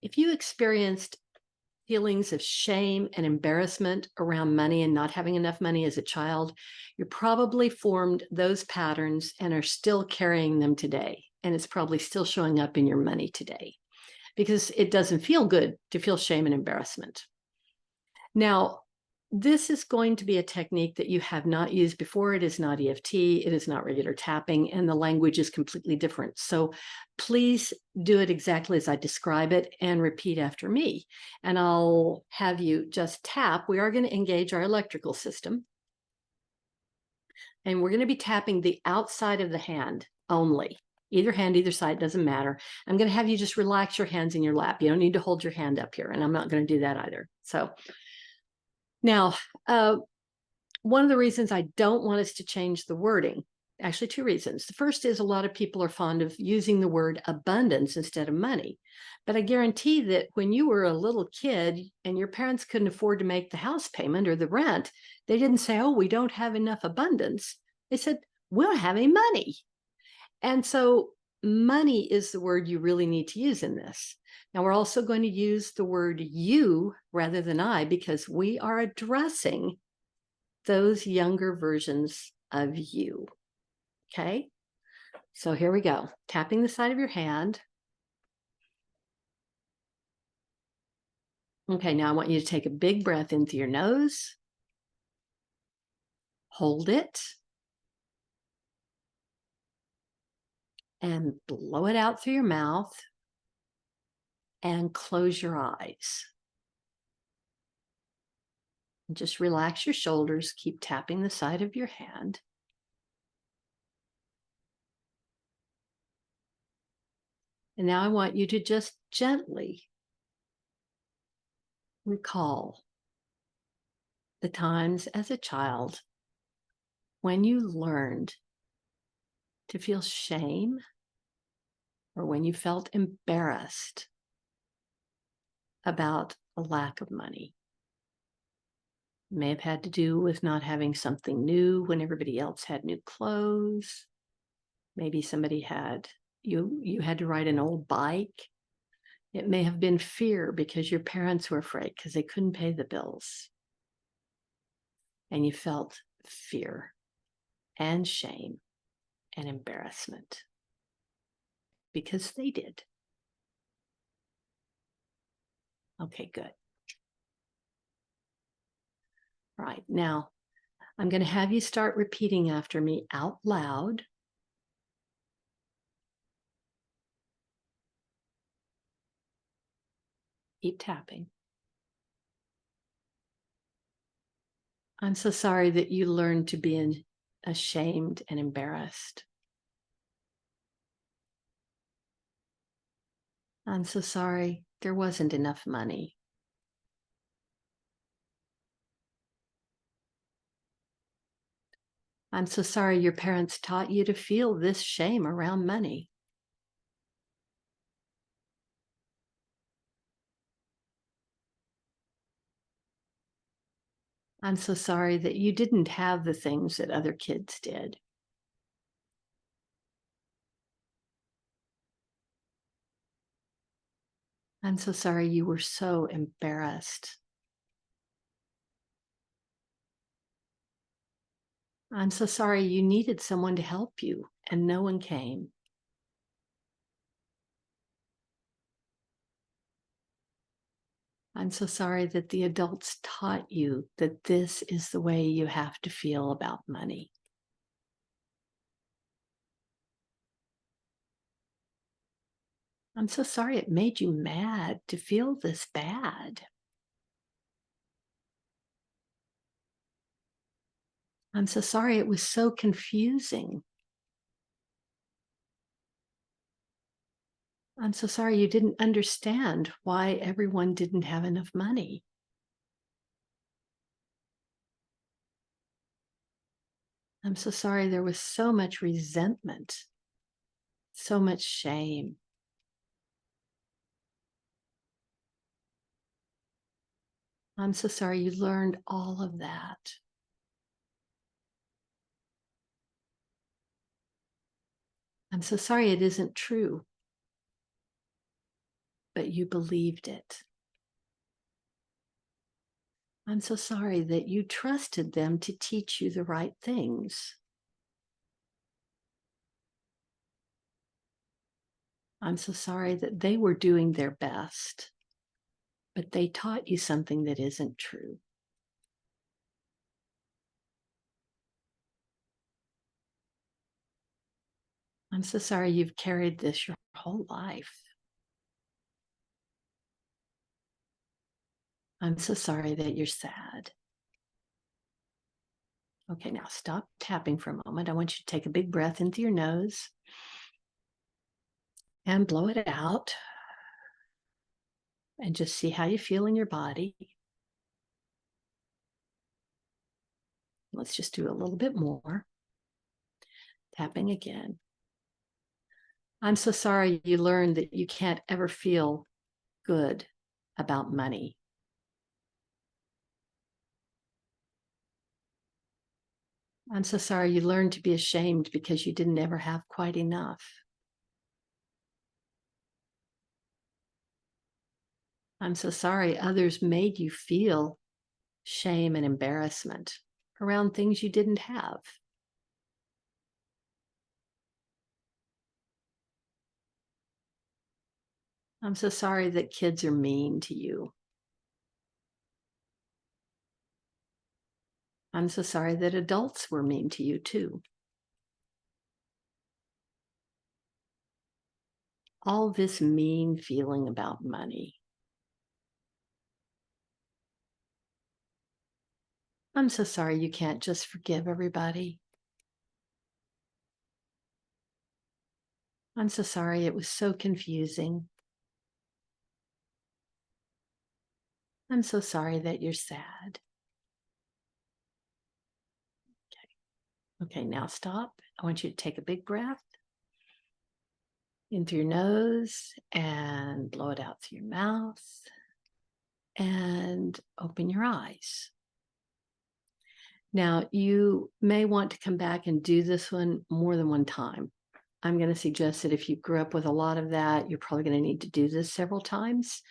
If you experienced feelings of shame and embarrassment around money and not having enough money as a child, you probably formed those patterns and are still carrying them today. And it's probably still showing up in your money today because it doesn't feel good to feel shame and embarrassment. Now, this is going to be a technique that you have not used before. It is not EFT, it is not regular tapping, and the language is completely different. So please do it exactly as I describe it and repeat after me. And I'll have you just tap. We are going to engage our electrical system. And we're going to be tapping the outside of the hand only. Either hand, either side, doesn't matter. I'm going to have you just relax your hands in your lap. You don't need to hold your hand up here, and I'm not going to do that either. So now, one of the reasons I don't want us to change the wording, actually two reasons. The first is a lot of people are fond of using the word abundance instead of money. But I guarantee that when you were a little kid and your parents couldn't afford to make the house payment or the rent, they didn't say, oh, we don't have enough abundance. They said, we don't have any money. And so money is the word you really need to use in this. Now, we're also going to use the word you rather than I because we are addressing those younger versions of you. Okay, so here we go. Tapping the side of your hand. Okay, now I want you to take a big breath in through your nose. Hold it. And blow it out through your mouth. And close your eyes. Just relax your shoulders. Keep tapping the side of your hand. And now I want you to just gently recall the times as a child when you learned to feel shame or when you felt embarrassed about a lack of money. It may have had to do with not having something new when everybody else had new clothes. Maybe somebody had, you had to ride an old bike. It may have been fear because your parents were afraid because they couldn't pay the bills. And you felt fear and shame and embarrassment because they did. Okay, good. All right, now I'm going to have you start repeating after me out loud. Keep tapping. I'm so sorry that you learned to be ashamed and embarrassed. I'm so sorry there wasn't enough money. I'm so sorry your parents taught you to feel this shame around money. I'm so sorry that you didn't have the things that other kids did. I'm so sorry you were so embarrassed. I'm so sorry you needed someone to help you and no one came. I'm so sorry that the adults taught you that this is the way you have to feel about money. I'm so sorry it made you mad to feel this bad. I'm so sorry it was so confusing. I'm so sorry you didn't understand why everyone didn't have enough money. I'm so sorry there was so much resentment, so much shame. I'm so sorry you learned all of that. I'm so sorry it isn't true. but you believed it. I'm so sorry that you trusted them to teach you the right things. I'm so sorry that they were doing their best, but they taught you something that isn't true. I'm so sorry you've carried this your whole life. I'm so sorry that you're sad. Okay, now stop tapping for a moment. I want you to take a big breath into your nose and blow it out. And just see how you feel in your body. Let's just do a little bit more. Tapping again. I'm so sorry you learned that you can't ever feel good about money. I'm so sorry you learned to be ashamed because you didn't ever have quite enough. I'm so sorry others made you feel shame and embarrassment around things you didn't have. I'm so sorry that kids are mean to you. I'm so sorry that adults were mean to you too. All this mean feeling about money. I'm so sorry you can't just forgive everybody. I'm so sorry it was so confusing. I'm so sorry that you're sad. Okay, now stop. I want you to take a big breath in through your nose and blow it out through your mouth and open your eyes. Now, you may want to come back and do this one more than one time. I'm going to suggest that if you grew up with a lot of that, you're probably going to need to do this several times,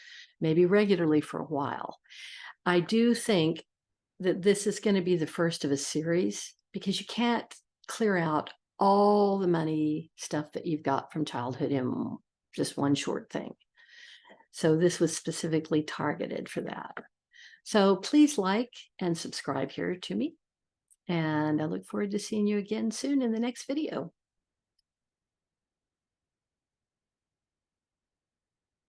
maybe regularly for a while. I do think that this is going to be the first of a series because you can't clear out all the money stuff that you've got from childhood in just one short thing. So this was specifically targeted for that. So please like and subscribe here to me. And I look forward to seeing you again soon in the next video.